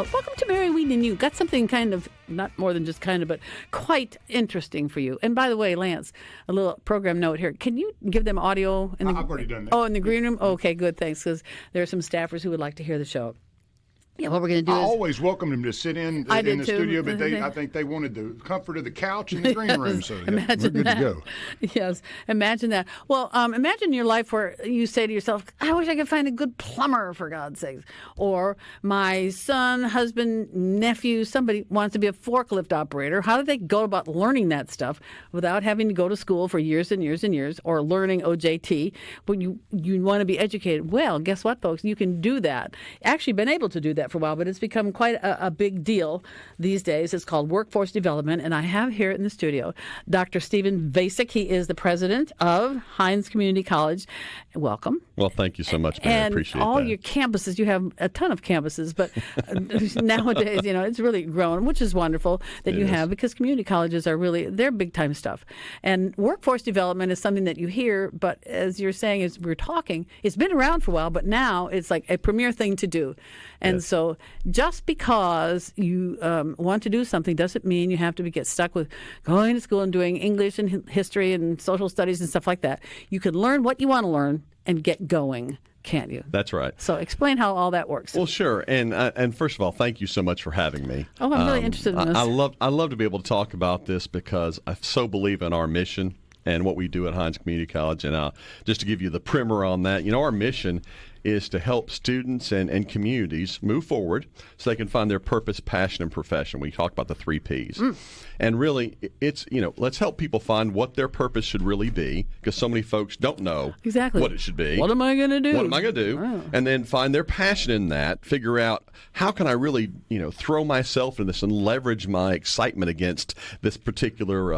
Welcome to Mary Wieden You. Got something kind of, not more than just kind of, but quite interesting for you. And by the way, Lance, a little program note here. Can you give them audio? I've already done that. Oh, in the green room? Okay, good, thanks, because there are some staffers who would like to hear the show. Yeah, what we're going to do I is... always welcome them to sit in the studio, but I think they wanted the comfort of the couch in the green room, so we're good to go. Yes, imagine that. Well, imagine your life where you say to yourself, I wish I could find a good plumber, for God's sakes. Or my son, husband, nephew, somebody wants to be a forklift operator. How do they go about learning that stuff without having to go to school for years and years and years, or learning OJT? But you want to be educated. Well, guess what, folks? You can do that. Actually been able to do that for a while, but it's become quite a big deal these days. It's called workforce development, and I have here in the studio Dr. Stephen Vacik. He is the president of Hinds Community College. Welcome. Well, thank you so much, Mary. I appreciate that. And all your campuses, you have a ton of campuses, but nowadays, it's really grown, which is wonderful that you have, because community colleges are really, they're big-time stuff. And workforce development is something that you hear, but as you're saying, as we're talking, it's been around for a while, but now it's like a premier thing to do. And so just because you want to do something doesn't mean you have to get stuck with going to school and doing English and history and social studies and stuff like that. You can learn what you want to learn and get going, can't you? That's right. So explain how all that works. Well, sure. And first of all, thank you so much for having me. Oh, I'm really interested in this. I love to be able to talk about this because I so believe in our mission and what we do at Hinds Community College. And just to give you the primer on that, our mission is to help students and communities move forward so they can find their purpose, passion, and profession. We talk about the 3 Ps. And really, it's, let's help people find what their purpose should really be, because so many folks don't know exactly what it should be. What am I going to do? What am I going to do? Oh. And then find their passion in that, figure out how can I really, throw myself in this and leverage my excitement against this particular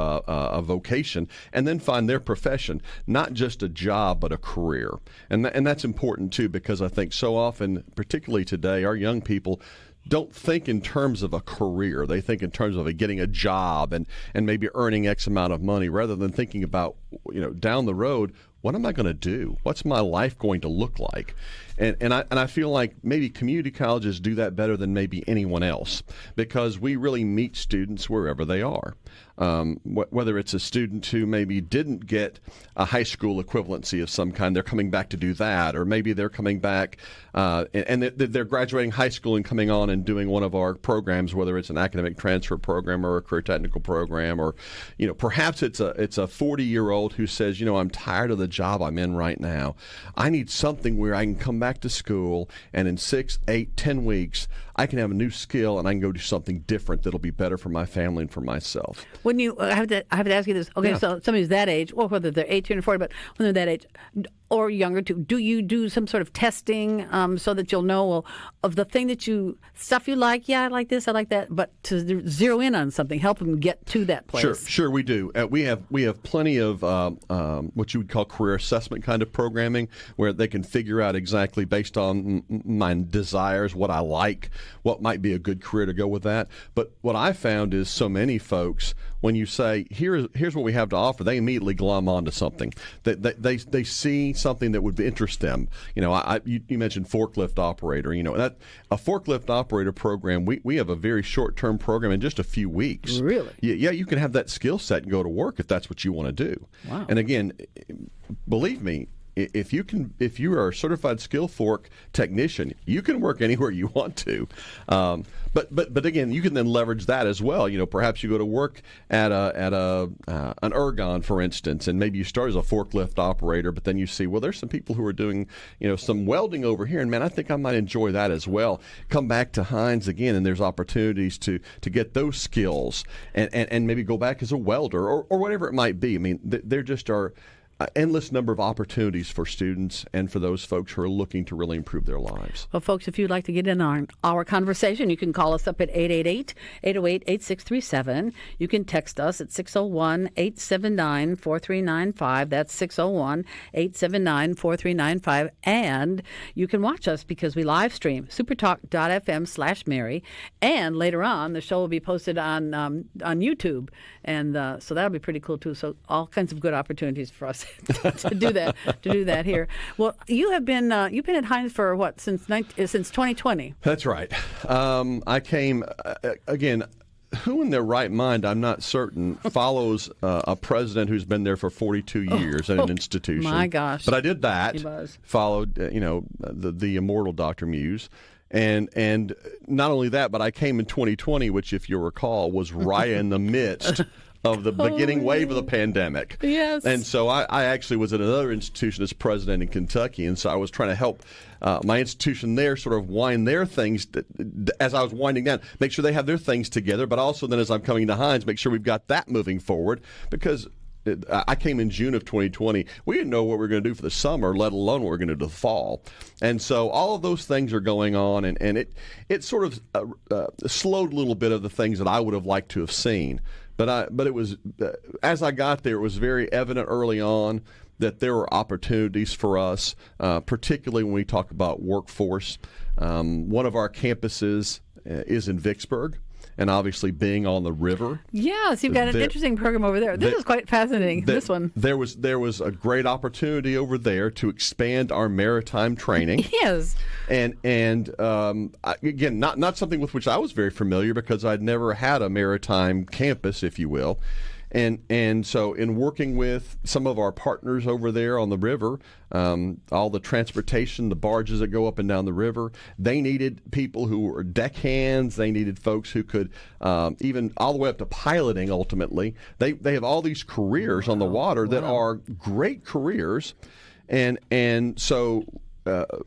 vocation, and then find their profession, not just a job, but a career. And that's important, too, because I think so often, particularly today, our young people don't think in terms of a career. They think in terms of getting a job and maybe earning X amount of money, rather than thinking about, down the road, what am I going to do? What's my life going to look like? And I feel like maybe community colleges do that better than maybe anyone else, because we really meet students wherever they are. Whether it's a student who maybe didn't get a high school equivalency of some kind, they're coming back to do that, or maybe they're coming back and they're graduating high school and coming on and doing one of our programs, whether it's an academic transfer program or a career technical program, or perhaps it's a 40-year-old who says, I'm tired of the job I'm in right now. I need something where I can come back to school, and in 6, 8, 10 weeks, I can have a new skill and I can go do something different that'll be better for my family and for myself. When I have to ask you this. Okay, so somebody's that age, or whether they're 18 or 40, but when they're that age or younger too, do you do some sort of testing so that you'll know, of the thing stuff you like? Yeah, I like this, I like that, but to zero in on something, help them get to that place. Sure, we do. We have plenty of what you would call career assessment kind of programming, where they can figure out exactly based on my desires, what I like, what might be a good career to go with that. But what I found is so many folks, when you say, here's what we have to offer, they immediately glom onto something. They see something that would interest them. You mentioned forklift operator. That a forklift operator program, we have a very short-term program in just a few weeks. Really? Yeah, you can have that skill set and go to work if that's what you want to do. Wow. And again, believe me, if you are a certified skill fork technician, you can work anywhere you want to. But again, you can then leverage that as well. Perhaps you go to work at an ergon, for instance, and maybe you start as a forklift operator, but then you see, well, there's some people who are doing some welding over here, and man, I think I might enjoy that as well. Come back to Hinds again, and there's opportunities to get those skills and maybe go back as a welder or whatever it might be. I mean, there just are endless number of opportunities for students and for those folks who are looking to really improve their lives. Well, folks, if you'd like to get in on our conversation, you can call us up at 888-808-8637. You can text us at 601-879-4395. That's 601-879-4395. And you can watch us because we live stream supertalk.fm/Mary. And later on, the show will be posted on YouTube. And so that'll be pretty cool, too. So all kinds of good opportunities for us to do that here. Well, you've been at Hinds for what, since 2020? That's right. I came again. Who in their right mind, I'm not certain, follows a president who's been there for 42 years at an institution. My gosh. But I did that. He was. Followed, the immortal Dr. Muse. And not only that, but I came in 2020, which, if you'll recall, was right in the midst of the beginning wave of the pandemic. Yes. And so I actually was at another institution as president in Kentucky, and so I was trying to help my institution there sort of wind their things, as I was winding down, make sure they have their things together, but also then as I'm coming to Hinds, make sure we've got that moving forward, because I came in June of 2020. We didn't know what we were going to do for the summer, let alone what we were going to do the fall. And so all of those things are going on, and it sort of slowed a little bit of the things that I would have liked to have seen. But it was, as I got there, it was very evident early on that there were opportunities for us, particularly when we talk about workforce. One of our campuses is in Vicksburg, and obviously being on the river. Yes, you've got an interesting program over there. This is quite fascinating, this one. There was a great opportunity over there to expand our maritime training. Yes. And again, not something with which I was very familiar, because I'd never had a maritime campus, if you will. And so in working with some of our partners over there on the river, all the transportation, the barges that go up and down the river, they needed people who were deckhands. They needed folks who could even all the way up to piloting ultimately. They have all these careers on the water that are great careers. And so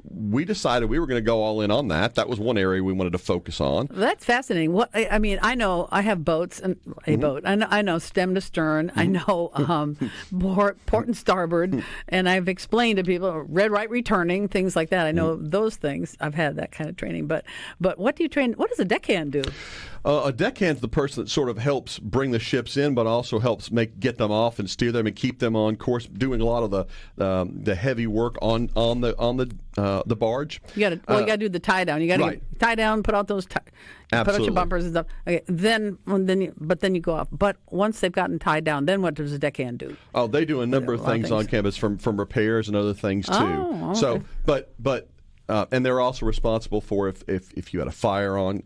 we decided we were going to go all in on that. That was one area we wanted to focus on. That's fascinating. What I mean, I know I have boats and boat. I know stem to stern. I know port and starboard, and I've explained to people red, right, returning, things like that. I know those things. I've had that kind of training. But what do you train? What does a deckhand do? A deckhand's the person that sort of helps bring the ships in, but also helps get them off and steer them and keep them on course, doing a lot of the heavy work on the barge. You got to do the tie down. You got to tie down, put out those put out your bumpers and stuff. Okay, then you go off. But once they've gotten tied down, then what does a deckhand do? Oh, they do a number of things on campus, from repairs and other things too. Oh, okay. So, but. And they're also responsible for if you had a fire on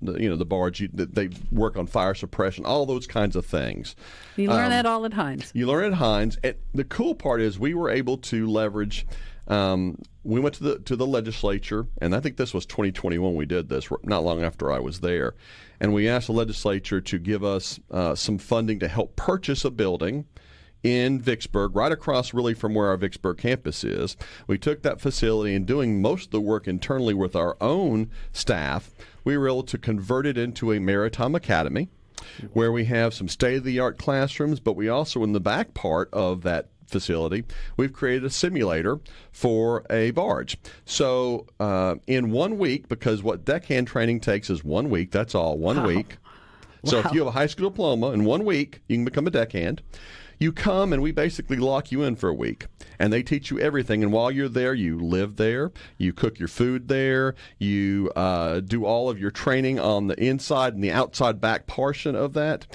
the barge, they work on fire suppression, all those kinds of things. You learn that all at Hinds. You learn at Hinds. And the cool part is we were able to leverage. We went to the legislature, and I think this was 2021 we did this, not long after I was there, and we asked the legislature to give us some funding to help purchase a building in Vicksburg, right across really from where our Vicksburg campus is. We took that facility, and doing most of the work internally with our own staff, we were able to convert it into a maritime academy where we have some state-of-the-art classrooms, but we also, in the back part of that facility, we've created a simulator for a barge. So in 1 week, because what deckhand training takes is 1 week, that's all, 1 week. So if you have a high school diploma, in 1 week, you can become a deckhand. You come, and we basically lock you in for a week, and they teach you everything. And while you're there, you live there, you cook your food there, you do all of your training on the inside and the outside back portion of that.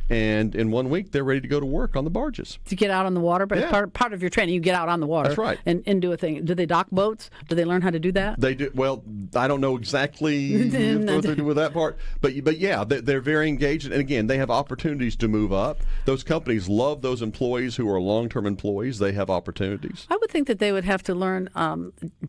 And in 1 week, they're ready to go to work on the barges. To get out on the water, but part of your training, you get out on the water. That's right. And do a thing. Do they dock boats? Do they learn how to do that? They do. Well, I don't know exactly what they do with that part, but yeah, they're very engaged. And again, they have opportunities to move up. Those companies love those employees who are long-term employees. They have opportunities. I would think that they would have to learn.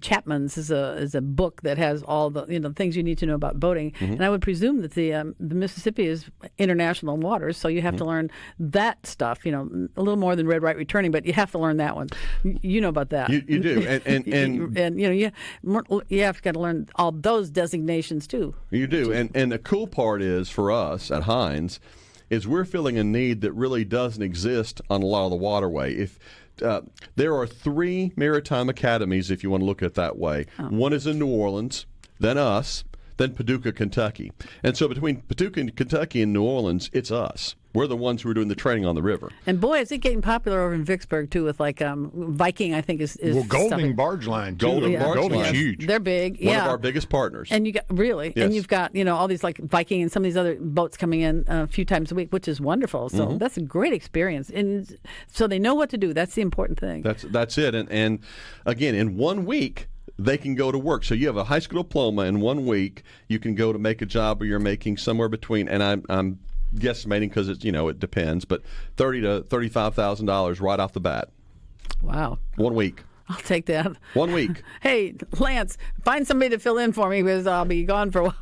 Chapman's is a book that has all the things you need to know about boating, and I would presume that the Mississippi is international waters, so you have to learn that stuff. A little more than red, right, returning, but you have to learn that one. You know about that. You do, and you have got to learn all those designations too. You do, and the cool part is for us at Hinds is we're filling a need that really doesn't exist on a lot of the waterway. If there are 3 maritime academies, if you want to look at it that way. One is in New Orleans, then us, then Paducah, Kentucky. And so between Paducah, Kentucky, and New Orleans, it's us. We're the ones who are doing the training on the river. And boy, is it getting popular over in Vicksburg too, with like Viking. I think is Golding Barge Line too. Golding's huge. They're big. One of our biggest partners. And you got and you've got all these like Viking and some of these other boats coming in a few times a week, which is wonderful. So that's a great experience, and so they know what to do. That's the important thing. That's it. And again, in 1 week, they can go to work. So you have a high school diploma in 1 week. You can go to make a job where you're making somewhere between, and I'm guesstimating because it's it depends, but $30,000 to $35,000 right off the bat. Wow. 1 week. I'll take that. 1 week. Hey, Lance, find somebody to fill in for me because I'll be gone for a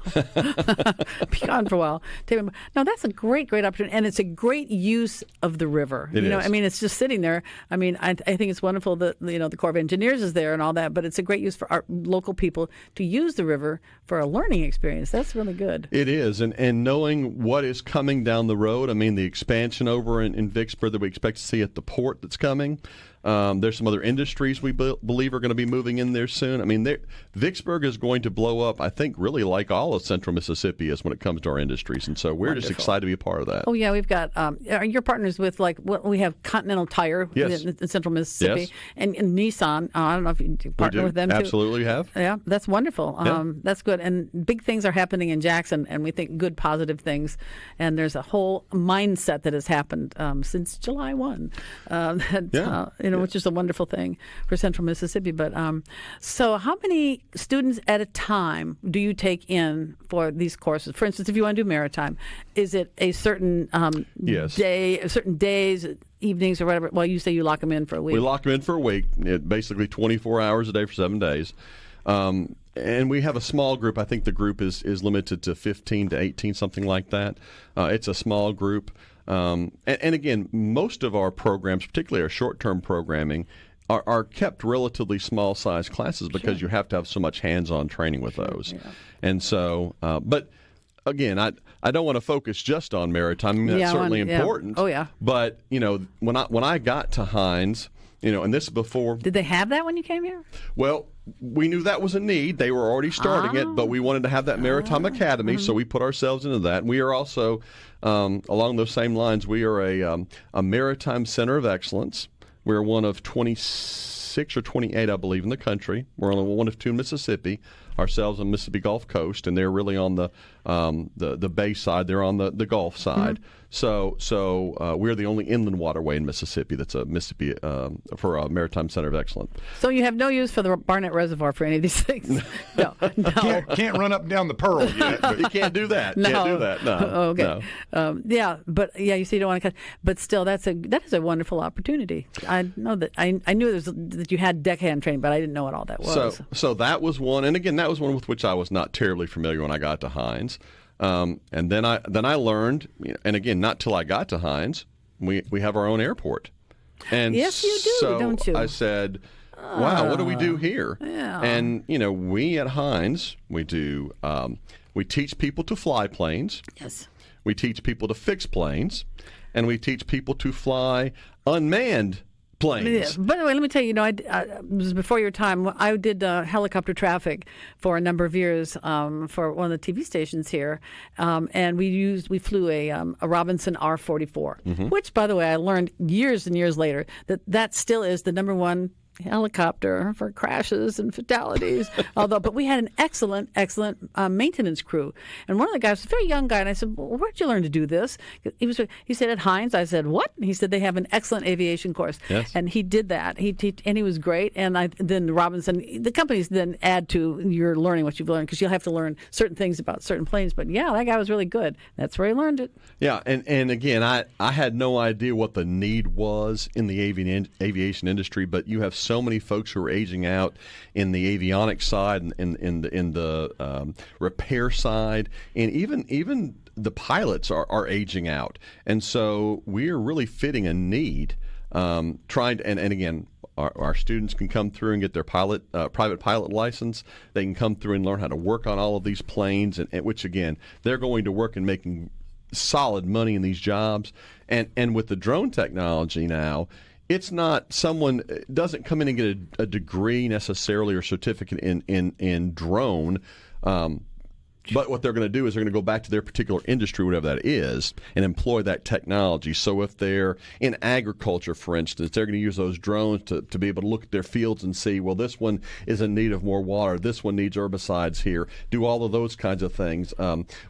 while. No, that's a great opportunity, and it's a great use of the river. It is. I mean, it's just sitting there. I mean, I think it's wonderful that the Corps of Engineers is there and all that, but it's a great use for our local people to use the river for a learning experience. That's really good. It is, and knowing what is coming down the road. I mean, the expansion over in Vicksburg that we expect to see at the port that's coming. There's some other industries we believe are going to be moving in there soon. I mean, Vicksburg is going to blow up, I think, really like all of central Mississippi is when it comes to our industries. And so we're just excited to be a part of that. Oh, yeah. We've got your partners with, we have Continental Tire in central Mississippi and Nissan. I don't know if you partner with them, too. Absolutely have. Yeah, that's wonderful. That's good. And big things are happening in Jackson, and we think good, positive things. And there's a whole mindset that has happened since July 1. Which is a wonderful thing for Central Mississippi. But so how many students at a time do you take in for these courses? For instance, if you want to do maritime, is it a certain day, certain days, evenings, or whatever? Well, you say you lock them in for a week. We lock them in for a week, basically 24 hours a day for 7 days. And we have a small group. I think the group is limited to 15 to 18, something like that. It's a small group. And again, most of our programs, particularly our short-term programming, are kept relatively small-sized classes because you have to have so much hands-on training with those. Yeah. And so, but again, I don't want to focus just on maritime. I mean, that's certainly important. Oh, yeah. But, when I got to Hinds, and this is before. Did they have that when you came here? Well, we knew that was a need. They were already starting it, but we wanted to have that Maritime Academy, so we put ourselves into that. And we are also, along those same lines, we are a Maritime Center of Excellence. We're one of 26 or 28, I believe, in the country. We're only one of two in Mississippi, ourselves on the Mississippi Gulf Coast, and they're really on the bay side. They're on the Gulf side. So we're the only inland waterway in Mississippi that's a Mississippi for a Maritime Center of Excellence. So you have no use for the Barnett Reservoir for any of these things? No. Can't run up and down the Pearl yet. But you can't do that. No. Can't do that. No. Okay. No. You see, you don't want to cut. But still, that is a wonderful opportunity. I know that I knew that you had deckhand training, but I didn't know what all that was. So that was one, and again, that was one with which I was not terribly familiar when I got to Hinds. And then I learned, and again, not till I got to Hinds, we have our own airport. And yes, you do, don't you? I said, wow, what do we do here? Yeah. And we at Hinds, we do we teach people to fly planes. Yes. We teach people to fix planes, and we teach people to fly unmanned planes. Yeah. By the way, let me tell you, it was before your time. I did helicopter traffic for a number of years for one of the TV stations here, and we flew a Robinson R-44, which, by the way, I learned years and years later that still is the number one helicopter for crashes and fatalities. But we had an excellent maintenance crew, and one of the guys was a very young guy, and I said, well, where'd you learn to do this? He said at Hinds. I said, what? And he said they have an excellent aviation course. Yes. And he did that. And he was great. And then Robinson, the companies then add to your learning what you've learned, because you'll have to learn certain things about certain planes. But yeah, that guy was really good. That's where he learned it. Yeah, and again, I had no idea what the need was in the aviation industry, but you have so many folks who are aging out in the avionics side and in the repair side, and even the pilots are aging out, and so we're really fitting a need. And again, our students can come through and get their private pilot license. They can come through and learn how to work on all of these planes, and which again, they're going to work and making solid money in these jobs. And with the drone technology now, it's not someone doesn't come in and get a degree necessarily or certificate in drone But what they're going to do is they're going to go back to their particular industry, whatever that is, and employ that technology. So if they're in agriculture, for instance, they're going to use those drones to be able to look at their fields and see, well, this one is in need of more water. This one needs herbicides here. Do all of those kinds of things.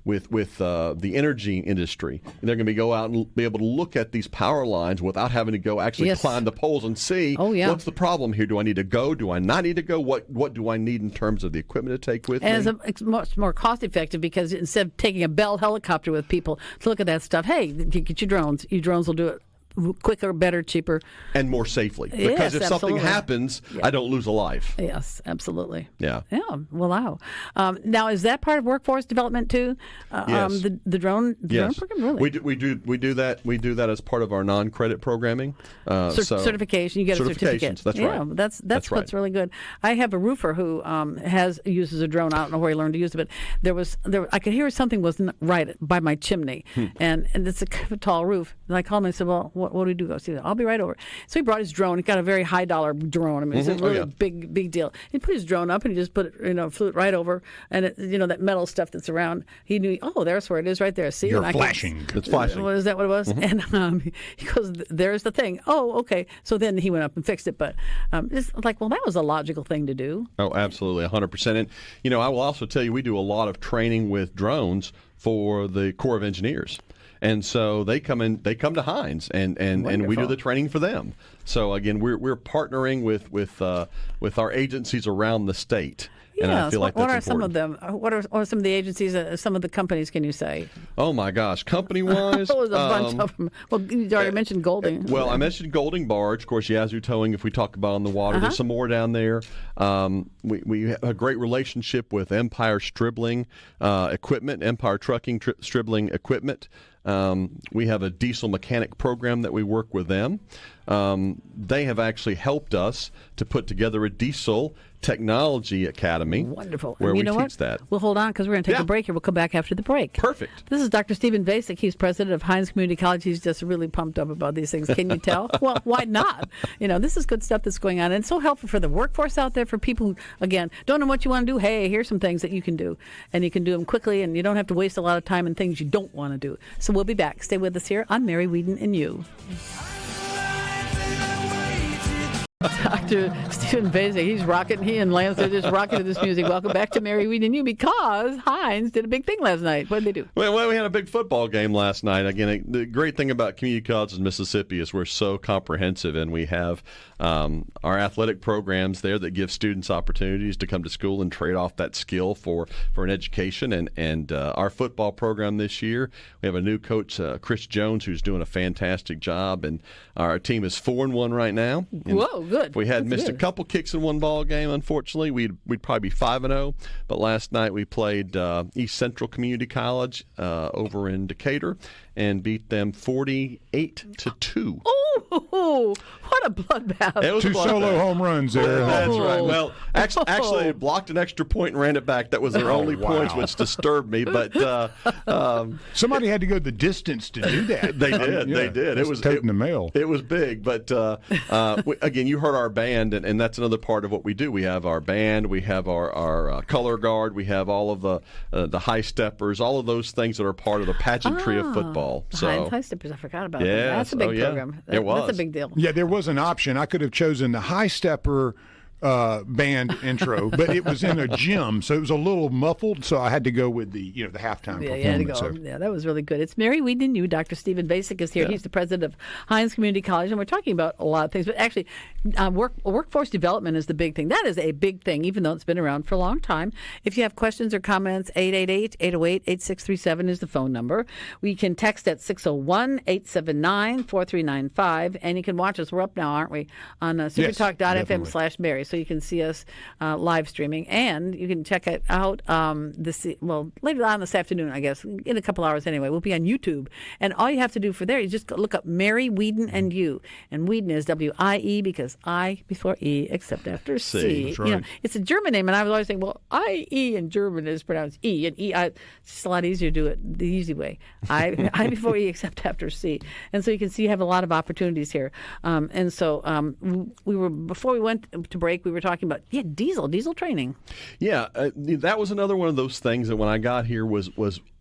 With the energy industry, and they're going to go out and be able to look at these power lines without having to go actually climb the poles and see what's the problem here. Do I need to go? Do I not need to go? What do I need in terms of the equipment to take with me? And it's much more cost effective because instead of taking a Bell helicopter with people to look at that stuff, hey, you get your drones. Your drones will do it quicker, better, cheaper. And more safely. Because yes, if absolutely. something happens, I don't lose a life. Yes, absolutely. Yeah. Yeah. Wow. Now, is that part of workforce development too? Yes. The drone program, really? We do that. We do that as part of our non-credit programming. Certification. You get a certificate. That's right. Yeah, that's what's really good. I have a roofer who uses a drone. I don't know where he learned to use it, but I could hear something wasn't right by my chimney, and it's a tall roof. And I called him and I said, well, what do we do? I'll be right over. So he brought his drone. He got a very high dollar drone. I mean, it's a really big deal. He put his drone up and he just put it, flew it right over, and that metal stuff that's around. He knew, there's where it is, right there. See, you're flashing. It's flashing. Is that what it was? And he goes, "There's the thing." Oh, okay. So then he went up and fixed it. But it's like, well, that was a logical thing to do. Oh, absolutely, 100%. And I will also tell you, we do a lot of training with drones for the Corps of Engineers. And so they come to Hinds, and we do the training for them. So again, we're partnering with our agencies around the state. And I feel like that's important. Some of them? What are some of the agencies? Some of the companies? Can you say? Oh my gosh, company-wise, there's a bunch of them. Well, you already mentioned Golding. Well, I mentioned Golding Barge, of course. Yazoo Towing. If we talk about on the water, there's some more down there. We have a great relationship with Empire Stribling Equipment, Empire Trucking Stribling Equipment. We have a diesel mechanic program that we work with them. They have actually helped us to put together a diesel technology academy. Wonderful. Where and we teach that. We'll hold on because we're going to take a break here. We'll come back after the break. Perfect. This is Dr. Stephen Vacik. He's president of Hinds Community College. He's just really pumped up about these things. Can you tell? Well, why not? This is good stuff that's going on. And it's so helpful for the workforce out there, for people who, again, don't know what you want to do. Hey, here's some things that you can do. And you can do them quickly, and you don't have to waste a lot of time in things you don't want to do. So we'll be back. Stay with us here on Mary Wieden and You. Dr. Stephen Vacik, he's rocking. He and Lance are just rocking to this music. Welcome back to Mary Wieden You, because Hinds did a big thing last night. What did they do? Well, we had a big football game last night. Again, the great thing about community colleges in Mississippi is we're so comprehensive, and we have our athletic programs there that give students opportunities to come to school and trade off that skill for an education. And our football program this year, we have a new coach, Chris Jones, who's doing a fantastic job. And our team is 4-1 right now. And whoa, good. If we had missed a couple kicks in one ball game, unfortunately, we'd probably be 5-0. But last night we played East Central Community College over in Decatur and beat them 48-2. Oh, what a bloodbath! It was two solo home runs there. That's right. Well, actually, they blocked an extra point and ran it back. That was their only points, which disturbed me. But somebody had to go the distance to do that. They did. They did. It was toting the mail. It was big. But again, you heard our band, and that's another part of what we do. We have our band. We have our color guard. We have all of the high steppers. All of those things that are part of the pageantry of football. So high steppers, I forgot about that. That's a big program. It was. That's a big deal. Yeah, there was an option. I could have chosen the high stepper band intro, but it was in a gym, so it was a little muffled. So I had to go with the halftime performance. Yeah, you had to go. Yeah, that was really good. It's Mary Wieden You. Dr. Stephen Vacik is here. Yeah. He's the president of Hinds Community College, and we're talking about a lot of things. But actually, workforce development is the big thing. That is a big thing, even though it's been around for a long time. If you have questions or comments, 888-808-8637 is the phone number. We can text at 601-879-4395, and you can watch us. We're up now, aren't we? On SuperTalk.fm/Mary. So you can see us live streaming, and you can check it out later on this afternoon, I guess, in a couple hours anyway. We'll be on YouTube, and all you have to do for there is just look up Mary Wieden and You, and Wieden is W-I-E because I before E except after C. That's right. It's a German name, and I was always saying, well, I-E in German is pronounced E, and it's just a lot easier to do it the easy way. I before E except after C, and so you can see you have a lot of opportunities here. And so we were, before we went to break, break, we were talking about diesel training. Yeah, that was another one of those things that when I got here was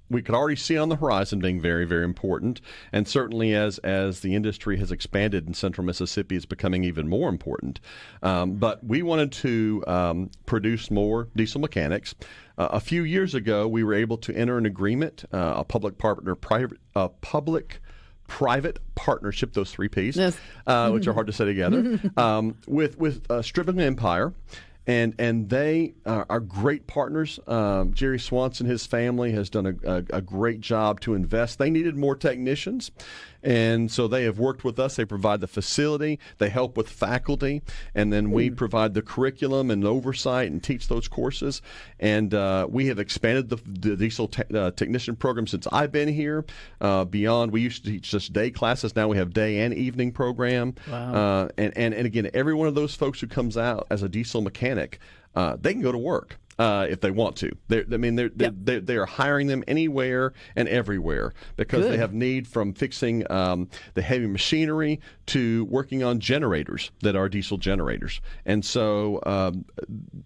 we could already see on the horizon being very, very important, and certainly as the industry has expanded in Central Mississippi, it's becoming even more important. But we wanted to produce more diesel mechanics. A few years ago, we were able to enter an agreement, a public-private partnership, those three Ps, yes. Which are hard to say together, with Stribling Empire. And they are great partners. Jerry Swanson, his family, has done a great job to invest. They needed more technicians, and so they have worked with us. They provide the facility, they help with faculty, and then we provide the curriculum and oversight and teach those courses. And we have expanded the diesel technician program since I've been here. Beyond, we used to teach just day classes. Now we have day and evening program. Wow. And again, every one of those folks who comes out as a diesel mechanic, they can go to work if they want to. They are hiring them anywhere and everywhere because Good. they have need from fixing the heavy machinery to working on generators that are diesel generators. And so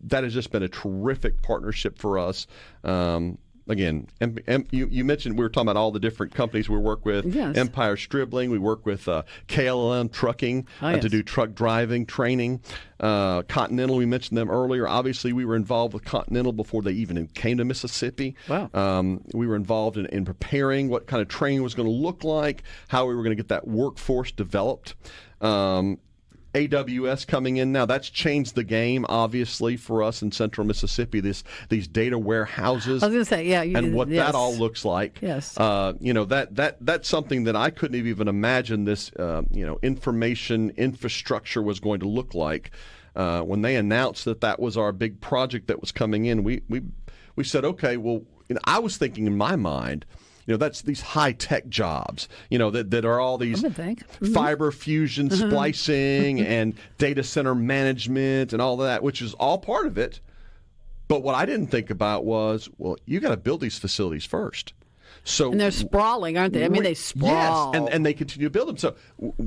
that has just been a terrific partnership for us. Again, you mentioned we were talking about all the different companies we work with. Yes. Empire Stribling, we work with KLM Trucking yes. to do truck driving training. Continental, we mentioned them earlier. Obviously, we were involved with Continental before they even came to Mississippi. Wow. We were involved in preparing what kind of training was going to look like, how we were going to get that workforce developed. AWS coming in now, that's changed the game, obviously, for us in Central Mississippi, these data warehouses. I was going to say, yeah. And what yes. that all looks like. Yes. That's something that I couldn't even imagine this, information infrastructure was going to look like. When they announced that was our big project that was coming in, we said, okay, well, I was thinking in my mind, that's these high-tech jobs, that are all these fiber fusion splicing and data center management and all that, which is all part of it. But what I didn't think about was, well, you got to build these facilities first. So, and they're sprawling, aren't they? I mean, they sprawl. Yes, and they continue to build them. So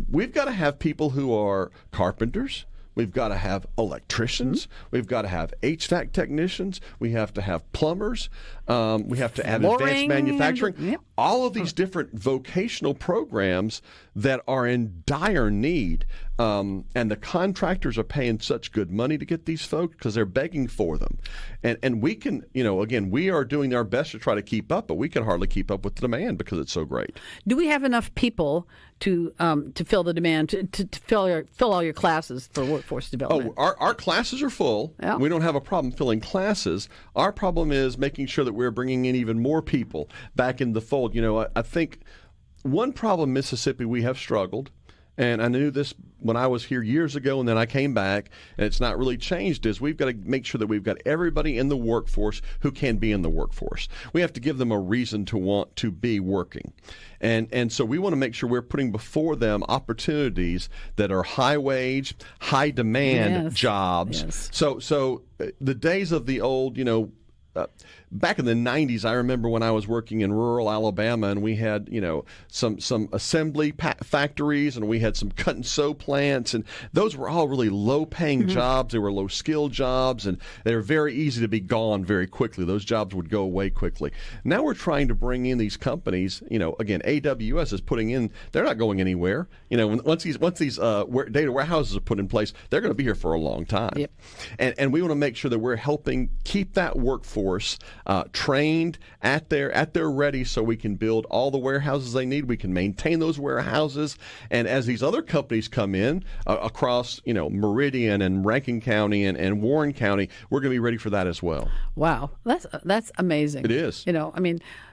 we've got to have people who are carpenters. We've got to have electricians. We've got to have HVAC technicians. We have to have plumbers. We have to have advanced manufacturing. Yep. All of these different vocational programs that are in dire need. And the contractors are paying such good money to get these folks because they're begging for them. And we can, again, we are doing our best to try to keep up, but we can hardly keep up with the demand because it's so great. Do we have enough people to fill the demand, to fill all your classes for workforce development? Oh, our classes are full. Yeah. We don't have a problem filling classes. Our problem is making sure that we're bringing in even more people back in the fold. I think one problem Mississippi we have struggled, and I knew this when I was here years ago, and then I came back, and it's not really changed, is we've got to make sure that we've got everybody in the workforce who can be in the workforce. We have to give them a reason to want to be working. And so we want to make sure we're putting before them opportunities that are high wage, high demand jobs. Yes. So the days of the old, back in the 90s, I remember when I was working in rural Alabama, and we had, some assembly factories, and we had some cut and sew plants, and those were all really low-paying jobs. They were low-skill jobs, and they were very easy to be gone very quickly. Those jobs would go away quickly. Now we're trying to bring in these companies. Again, AWS is putting in. They're not going anywhere. Once these data warehouses are put in place, they're going to be here for a long time. Yep. And we want to make sure that we're helping keep that workforce trained at their ready, so we can build all the warehouses they need. We can maintain those warehouses, and as these other companies come in across Meridian and Rankin County and Warren County, we're going to be ready for that as well. Wow, that's amazing. It is.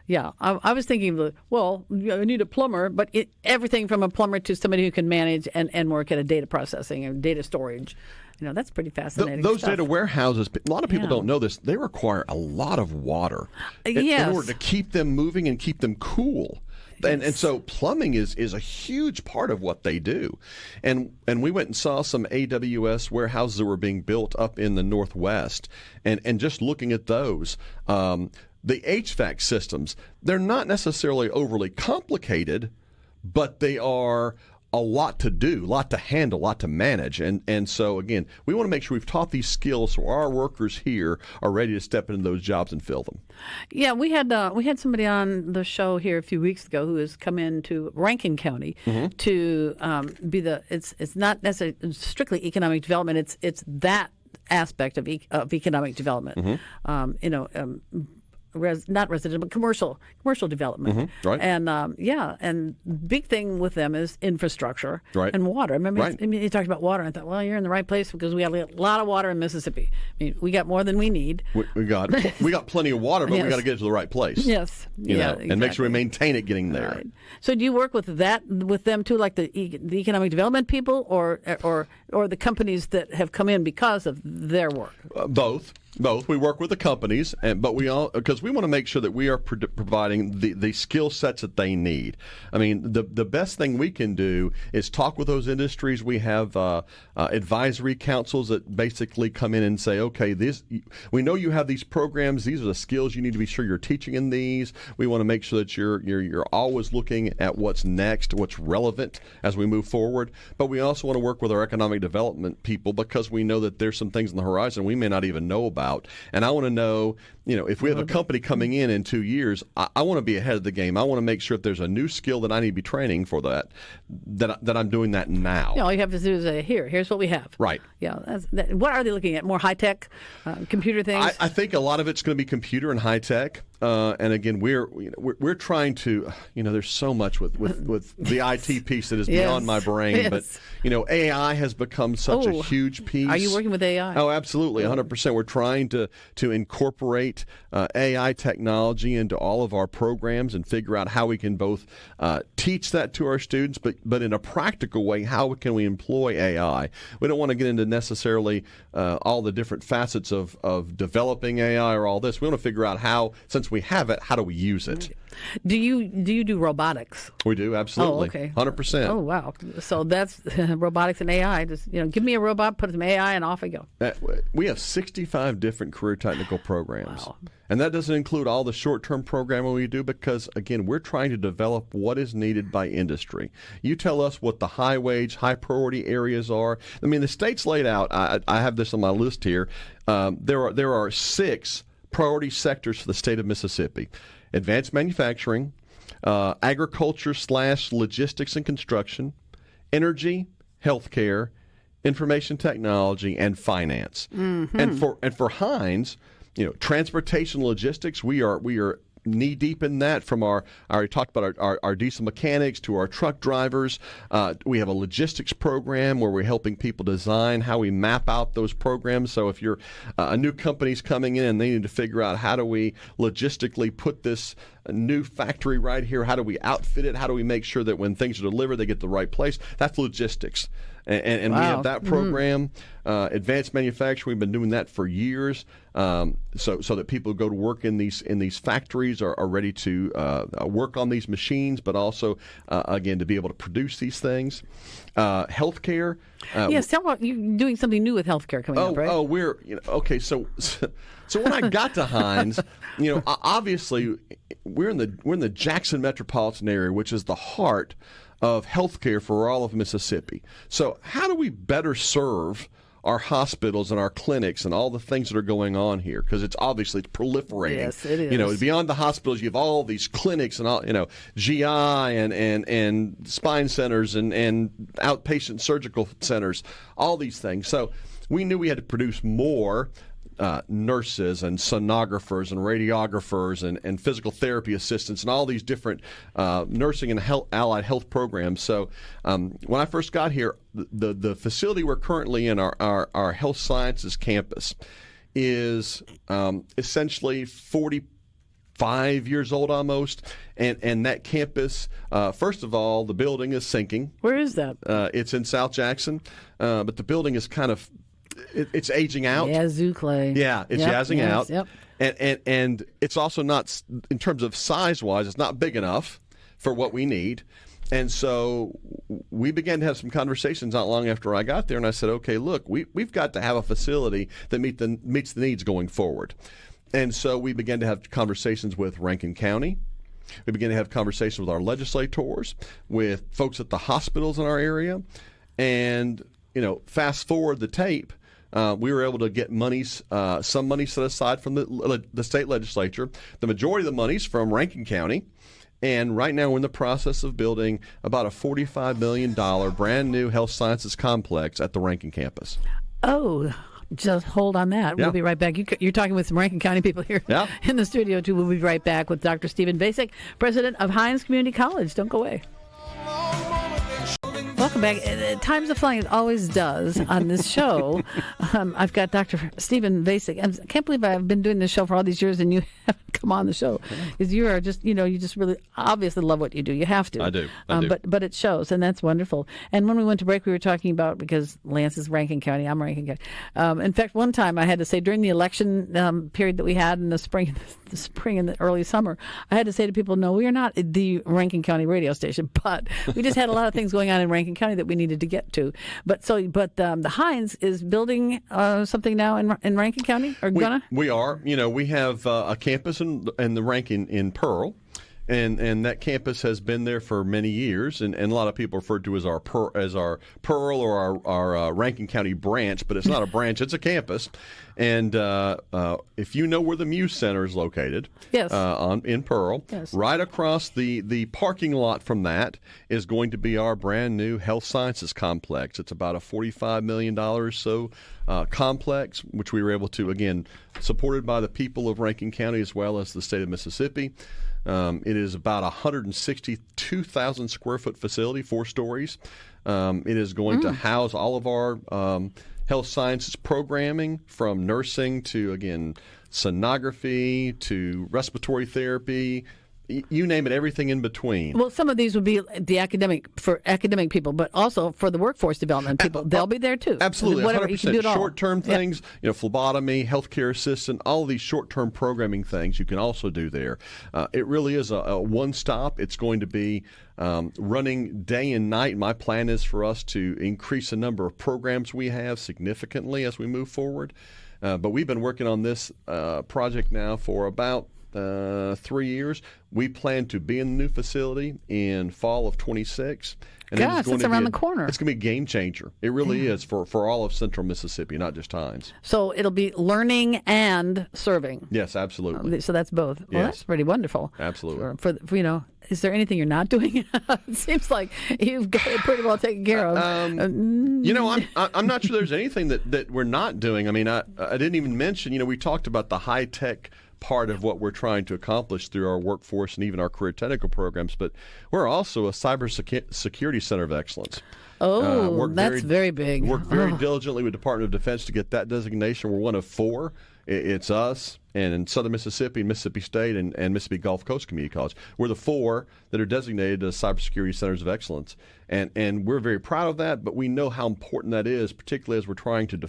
Yeah, I was thinking, well, I need a plumber, but everything from a plumber to somebody who can manage and work at a data processing and data storage. That's pretty fascinating. Those stuff. data warehouses, a lot of people don't know this, they require a lot of water Yes. in order to keep them moving and keep them cool. And so plumbing is a huge part of what they do. And we went and saw some AWS warehouses that were being built up in the Northwest. And just looking at those, the HVAC systems, they're not necessarily overly complicated, but they are a lot to do, a lot to handle, a lot to manage. And so, again, we want to make sure we've taught these skills so our workers here are ready to step into those jobs and fill them. Yeah, we had somebody on the show here a few weeks ago who has come into Rankin County to be it's not necessarily strictly economic development. It's that aspect of economic development. Not residential, but commercial development. Right. And and big thing with them is infrastructure and water. I remember he talked about water. I thought, well, you're in the right place because we have a lot of water in Mississippi. I mean, we got more than we need. We got plenty of water, but we got to get it to the right place. Yes. And make sure we maintain it getting there. Right. So do you work with them too, like the economic development people, or the companies that have come in because of their work? Both. We work with the companies, but because we want to make sure that we are providing the skill sets that they need. I mean, the best thing we can do is talk with those industries. We have advisory councils that basically come in and say, okay, we know you have these programs. These are the skills you need to be sure you're teaching in these. We want to make sure that you're always looking at what's next, what's relevant as we move forward. But we also want to work with our economic development people because we know that there's some things on the horizon we may not even know about. And I want to know, if we have a company coming in 2 years, I want to be ahead of the game. I want to make sure if there's a new skill that I need to be training for that I'm doing that now. All you have to do is say, here's what we have. Right. Yeah. What are they looking at? More high-tech computer things? I think a lot of it's going to be computer and high-tech. And again, we're trying to, there's so much with the IT piece that is beyond my brain. Yes. But, AI has become such a huge piece. Are you working with AI? Oh, absolutely, 100%. We're trying to incorporate AI technology into all of our programs and figure out how we can both teach that to our students, but in a practical way, how can we employ AI? We don't want to get into necessarily all the different facets of developing AI or all this. We want to figure out how, since we have it, how do we use it? Do you do robotics? We do, absolutely. Oh, okay. 100%. Oh, wow. So that's robotics and AI. Just give me a robot, put some AI, and off I go. We have 65 different career technical programs. Wow. And that doesn't include all the short-term programming we do because, again, we're trying to develop what is needed by industry. You tell us what the high-wage, high-priority areas are. I mean, the state's laid out. I have this on my list here. There are 6 priority sectors for the state of Mississippi: advanced manufacturing, agriculture / logistics and construction, energy, healthcare, information technology, and finance. Mm-hmm. And for Hinds, transportation logistics, we are knee deep in that. From I already talked about our diesel mechanics to our truck drivers. We have a logistics program where we're helping people design how we map out those programs. So if you're a new company's coming in and they need to figure out how do we logistically put this new factory right here, how do we outfit it, how do we make sure that when things are delivered they get to the right place, that's logistics. And wow. We have that program. Advanced manufacturing, we've been doing that for years, so that people who go to work in these factories are ready to work on these machines, but also again to be able to produce these things. Healthcare. Yes, tell me, you're doing something new with healthcare coming up, right? Oh, we're okay. So when I got to Hinds, obviously we're in the Jackson metropolitan area, which is the heart of healthcare for all of Mississippi. So how do we better serve our hospitals and our clinics and all the things that are going on here? Because it's proliferating. Yes, it is. Beyond the hospitals, you have all these clinics and all, GI and spine centers and outpatient surgical centers, all these things. So we knew we had to produce more nurses and sonographers and radiographers and physical therapy assistants and all these different nursing and allied health programs. So when I first got here, the facility we're currently in, our health sciences campus, is essentially 45 years old almost, and that campus, first of all, the building is sinking. Where is that? It's in South Jackson, but the building is kind of it's aging out. Yazoo clay. Yeah, it's yazzing out. Yep. And it's also not, in terms of size-wise, it's not big enough for what we need. And so we began to have some conversations not long after I got there, and I said, okay, look, we've got to have a facility that meets the needs going forward. And so we began to have conversations with Rankin County, We began to have conversations with our legislators, with folks at the hospitals in our area, and fast forward the tape. We were able to get some money set aside from the state legislature. The majority of the money's from Rankin County. And right now we're in the process of building about a $45 million brand new health sciences complex at the Rankin campus. Oh, just hold on that. Yeah. We'll be right back. You're talking with some Rankin County people here in the studio, too. We'll be right back with Dr. Stephen Vacik, president of Hinds Community College. Don't go away. Welcome back. Time's a flying. It always does on this show. I've got Dr. Stephen Vacik. I can't believe I've been doing this show for all these years and you haven't come on the show. Because you are just, you just really obviously love what you do. You have to. I do. But it shows, and that's wonderful. And when we went to break, we were talking about, because Lance is Rankin County, I'm Rankin County. In fact, one time I had to say, during the election period that we had in the spring and the early summer, I had to say to people, no, we are not the Rankin County radio station, but we just had a lot of things going on in Rankin County that we needed to get to. But the Hinds is building something now in Rankin County, or gonna? We are. We have a campus in the Rankin in Pearl. And that campus has been there for many years, and a lot of people refer to as our Pearl or our Rankin County branch, but it's not a branch; it's a campus. And if you know where the Muse Center is located, yes, in Pearl, yes, right across the parking lot from that is going to be our brand new health sciences complex. It's about a $45 million or so complex, which we were able to, again, supported by the people of Rankin County as well as the state of Mississippi. It is about 162,000 square foot facility, 4 stories. It is going to house all of our health sciences programming, from nursing to, again, sonography to respiratory therapy. You name it, everything in between. Well, some of these would be for academic people, but also for the workforce development people. They'll be there too. Absolutely, whatever 100%. You can do it all. Short-term things, phlebotomy, healthcare assistant, all of these short-term programming things you can also do there. It really is a one-stop. It's going to be running day and night. My plan is for us to increase the number of programs we have significantly as we move forward. But we've been working on this project now for about 3 years. We plan to be in the new facility in fall of 26. And Gosh, it's around the corner. It's going to be a game changer. It really is for all of central Mississippi, not just Hinds. So it'll be learning and serving. Yes, absolutely. So that's both. Well, that's pretty wonderful. Absolutely. For is there anything you're not doing? It seems like you've got it pretty well taken care of. I'm not sure there's anything that we're not doing. I mean, I didn't even mention, we talked about the high-tech part of what we're trying to accomplish through our workforce and even our career technical programs, but we're also a cybersecurity center of excellence. That's very big. Work very diligently with Department of Defense to get that designation. We're one of 4. It's us and in Southern Mississippi, Mississippi State, and Mississippi Gulf Coast Community College. We're the 4 that are designated as cybersecurity centers of excellence, and we're very proud of that. But we know how important that is, particularly as we're trying to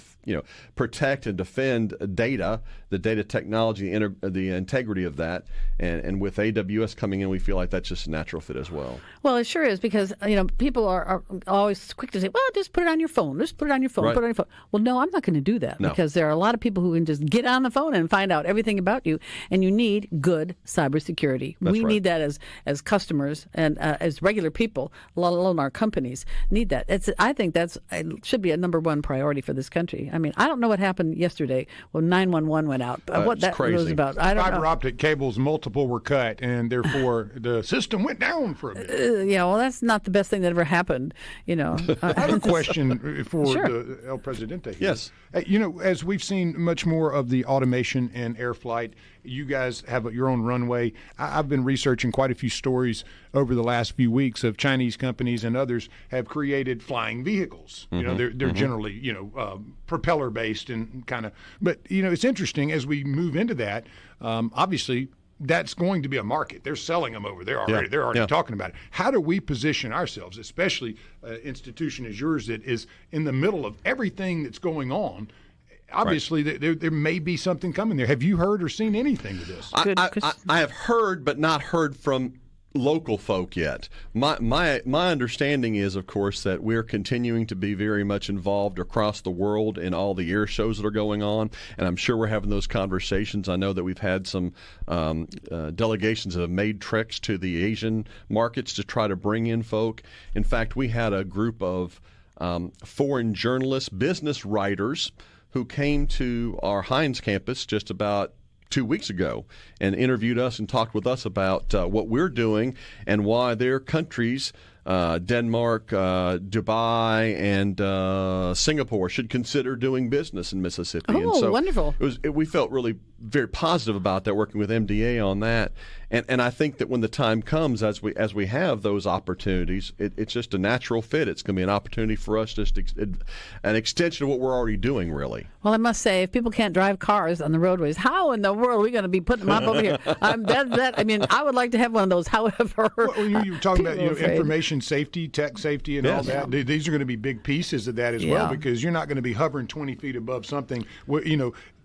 protect and defend data, the data technology, the integrity of that. And with AWS coming in, we feel like that's just a natural fit as well. Well, it sure is, because people are always quick to say, "Well, just put it on your phone. Just put it on your phone. Right. Put it on your phone." Well, no, I'm not going to do that, because there are a lot of people who can just get on the phone and find out everything about you, and you need good cybersecurity. We need that as customers and as regular people, let alone our companies need that. I think it should be a number 1 priority for this country. I mean, I don't know what happened yesterday when 911 went out. What that crazy. was about, I don't know. Fiber optic cables, multiple were cut, and therefore the system went down for a bit. Well, that's not the best thing that ever happened. I have a question for Sure. El Presidente here. Yes. As we've seen much more of the automation and air flight, you guys have your own runway. I've been researching quite a few stories over the last few weeks of Chinese companies and others have created flying vehicles. They're generally, propeller based and kind of, but, it's interesting as we move into that, obviously, that's going to be a market. They're selling them over there already. They're already talking about it. How do we position ourselves, especially an institution as yours that is in the middle of everything that's going on? Obviously, there may be something coming there. Have you heard or seen anything of this? I have heard, but not heard from local folk yet. My understanding is, of course, that we're continuing to be very much involved across the world in all the air shows that are going on, and I'm sure we're having those conversations. I know that we've had some delegations that have made treks to the Asian markets to try to bring in folk. In fact, we had a group of foreign journalists, business writers, who came to our Hinds campus just about 2 weeks ago and interviewed us and talked with us about what we're doing and why their countries, Denmark, Dubai, and Singapore, should consider doing business in Mississippi. Oh, and so wonderful. We felt really very positive about that, working with MDA on that. And I think that when the time comes, as we have those opportunities, it's just a natural fit. It's going to be an opportunity for us, just an extension of what we're already doing, really. Well, I must say, if people can't drive cars on the roadways, how in the world are we going to be putting them up over here? I mean, I would like to have one of those, however. Well, you were talking about afraid. information safety, tech safety, and all that. These are going to be big pieces of that as well, because you're not going to be hovering 20 feet above something.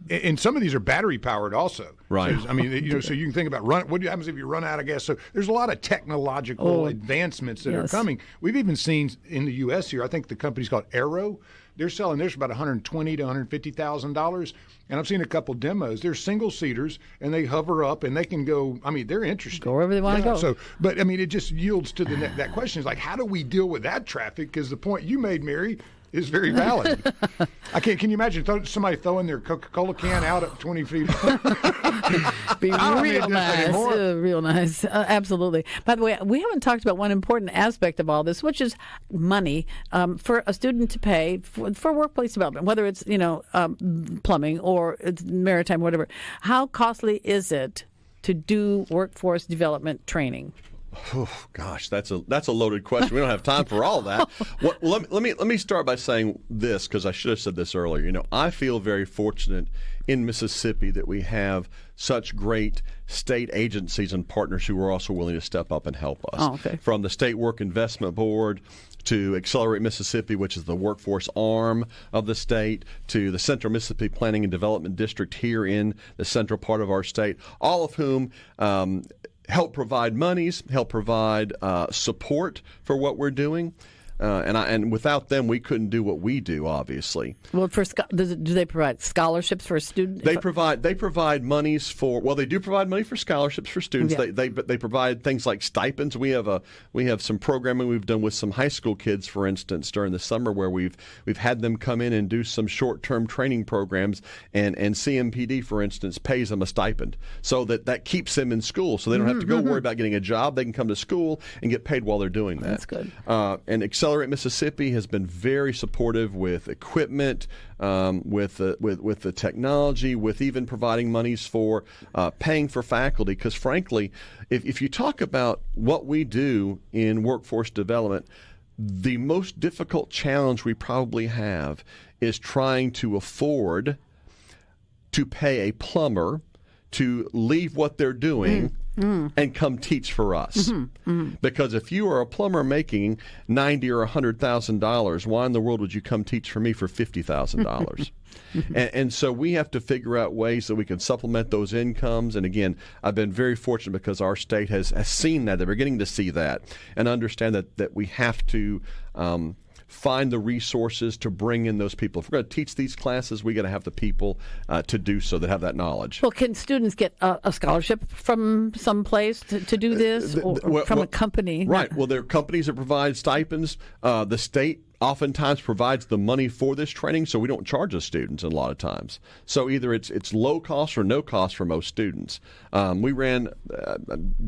And some of these are battery powered also. Right. So, I mean, so you can think about what happens if you run out of gas. So there's a lot of technological advancements that are coming. We've even seen in the U.S. here, I think the company's called Aero. They're selling theirs for about $120,000 to $150,000. And I've seen a couple demos. They're single seaters, and they hover up, and they can go. I mean, they're interesting. Go wherever they want to go. So, but I mean, it just yields to that question is like, how do we deal with that traffic? Because the point you made, Mary, is very valid. Can you imagine somebody throwing their Coca-Cola can out at 20 feet? Be real nice. Real nice. Absolutely. By the way, we haven't talked about one important aspect of all this, which is money for a student to pay for workplace development, whether it's plumbing or it's maritime, whatever. How costly is it to do workforce development training? Oh, gosh, that's a loaded question. We don't have time for all that. Well, let me start by saying this, because I should have said this earlier. I feel very fortunate in Mississippi that we have such great state agencies and partners who are also willing to step up and help us. Oh, okay. From the State Work Investment Board to Accelerate Mississippi, which is the workforce arm of the state, to the Central Mississippi Planning and Development District here in the central part of our state, all of whom help provide monies, help provide support for what we're doing. And without them, we couldn't do what we do, obviously. Well, do they provide scholarships for students? They provide monies for. Well, they do provide money for scholarships for students. Yeah. They provide things like stipends. We have some programming we've done with some high school kids, for instance, during the summer, where we've had them come in and do some short-term training programs, and CMPD, for instance, pays them a stipend, so that keeps them in school, so they don't have to go worry about getting a job. They can come to school and get paid while they're doing that. That's good. And Accelerate Mississippi has been very supportive with equipment, with the technology, with even providing monies for paying for faculty. Because frankly, if you talk about what we do in workforce development, the most difficult challenge we probably have is trying to afford to pay a plumber to leave what they're doing and come teach for us. Because if you are a plumber making $90,000 or $100,000, why in the world would you come teach for me for $50,000? And so we have to figure out ways that we can supplement those incomes. And again, I've been very fortunate because our state has seen that. They're beginning to see that and understand that we have to find the resources to bring in those people. If we're going to teach these classes, we got to have the people to do so, that have that knowledge. Well, can students get a scholarship from some place to do this, or from a company? Right. Well, there are companies that provide stipends. The state oftentimes provides the money for this training, so we don't charge the students a lot of times. So either it's low cost or no cost for most students. We ran,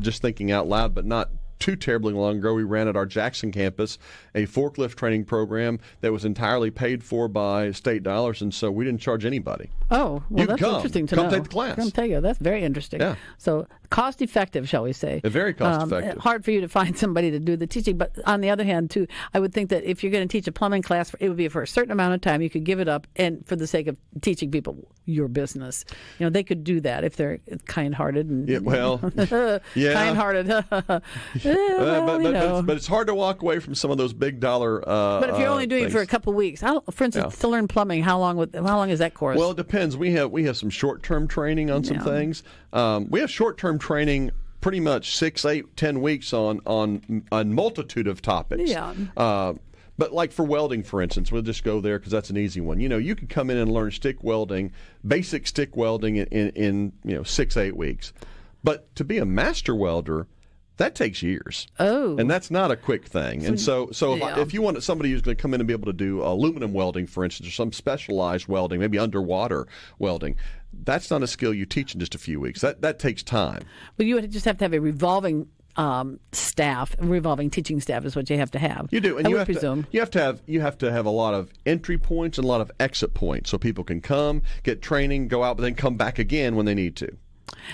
just thinking out loud, but not too terribly long ago, we ran at our Jackson campus a forklift training program that was entirely paid for by state dollars, and so we didn't charge anybody. Oh, well, that's interesting to know. Come take the class. Come tell you, that's very interesting. Yeah. So cost effective, shall we say? Very cost effective. Hard for you to find somebody to do the teaching, but on the other hand, too, I would think that if you're going to teach a plumbing class, it would be for a certain amount of time. You could give it up, and for the sake of teaching people your business, they could do that if they're kind-hearted and kind-hearted. But it's hard to walk away from some of those big dollar. But if you're only doing it for a couple of weeks, for instance, to learn plumbing, how long is that course? Well, it depends. We have some short-term training on some things. We have short-term training pretty much 6, 8, 10 weeks on a multitude of topics. Yeah. But like for welding, for instance, we'll just go there because that's an easy one. You could come in and learn stick welding, basic stick welding in 6, 8 weeks. But to be a master welder, that takes years. Oh. And that's not a quick thing. And so if you want somebody who's going to come in and be able to do aluminum welding, for instance, or some specialized welding, maybe underwater welding, that's not a skill you teach in just a few weeks. That takes time. But you would just have to have a revolving staff, revolving teaching staff is what you have to have. You do, and I you would presume. you have to have a lot of entry points and a lot of exit points, so people can come, get training, go out, but then come back again when they need to.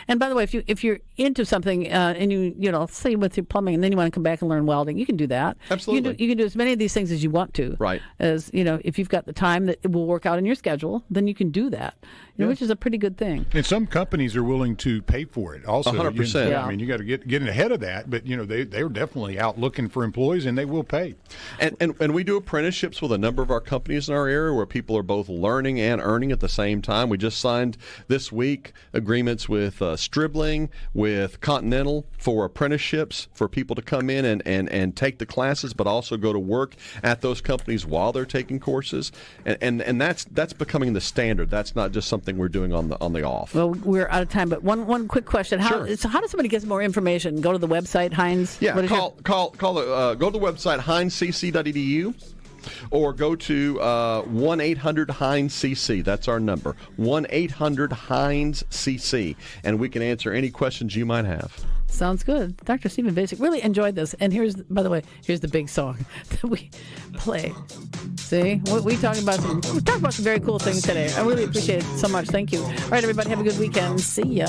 And by the way, if you're into something and you say with your plumbing, and then you want to come back and learn welding, you can do that. Absolutely. You can do as many of these things as you want to. Right. As if you've got the time that it will work out in your schedule, then you can do that. Which is a pretty good thing. And some companies are willing to pay for it. Also, 100%. I mean, you got to get ahead of that. But they're definitely out looking for employees, and they will pay. And we do apprenticeships with a number of our companies in our area where people are both learning and earning at the same time. We just signed this week agreements with Stribling, with Continental for apprenticeships for people to come in and take the classes, but also go to work at those companies while they're taking courses. And that's becoming the standard. That's not just something we're doing on the off. Well, we're out of time, but one quick question: Sure. So how does somebody get more information? Go to the website, Hinds. Yeah, go to the website hindscc.edu. Or go to 1-800-HINDS-CC. That's our number, 1-800-HINDS-CC, and we can answer any questions you might have. Sounds good. Dr. Stephen Vacik, really enjoyed this. And here's the big song that we play. See, we talked about some very cool things today. I really appreciate it so much. Thank you. All right, everybody, have a good weekend. See ya.